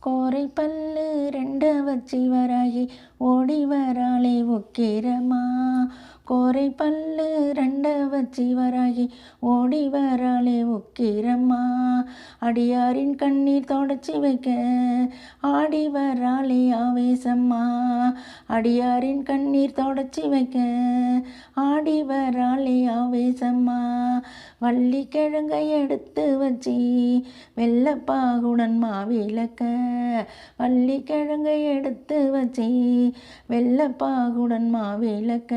கோரை பல்லு ரெண்ட வச்சி வராகி ஓடி வராளே உக்கிரமா. கோரை பல்லு ரெண்ட வச்சி வராகி ஓடி வராளே உக்கிரமா. அடியாரின் கண்ணீர் தொடச்சி வைக்க ஆடி வராளே ஆவேசம்மா. அடியாரின் கண்ணீர் தொடச்சி வைக்க ஆடி வராளே ஆவேசம்மா. வள்ளிக்கிழங்கை எடுத்து வச்சி வெள்ளப்பாகுடன் மாவிளக்க. வள்ளிக்கிழங்கை எடுத்து வச்சி வெள்ளப்பாகுடன் மாவிளக்க.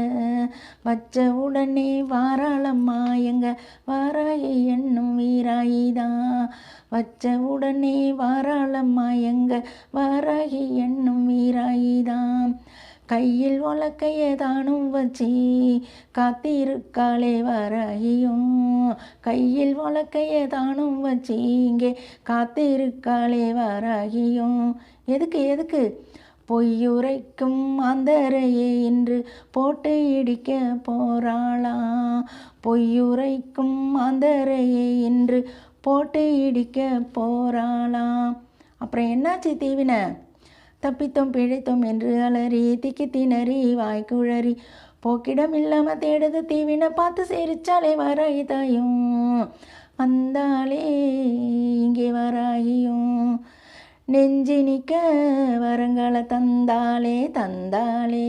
வச்ச உடனே வாராளம்மா எங்க வாராயி என்னும் வீராயிதான். வச்ச உடனே வாராளம்மா எங்க வாராகி என்னும் வீராயிதான். கையில் உலக்கைய தானும் வச்சி காத்திருக்காளே வாராகியும். கையில் உலக்கைய தானும் வச்சி இங்கே காத்திருக்காளே வாராகியும். எதுக்கு பொய்யுரைக்கும் அந்தரையே இன்று போட்டு இடிக்க போராளாம். பொய்யுரைக்கும் அந்தரையே இன்று போட்டு இடிக்க போராளாம். அப்புறம் என்னாச்சு தீவினை? தப்பித்தோம் பிழைத்தோம் என்று அலறி திக்கி திணறி வாய்க்குழறி போக்கிடம் இல்லாமல் தேடுது தீவினை பார்த்து சிரிச்சாலே வாராகி தாயும். வந்தாலே இங்கே வாராகியும். நெஞ்சி நிற்க வரங்களை தந்தாளே.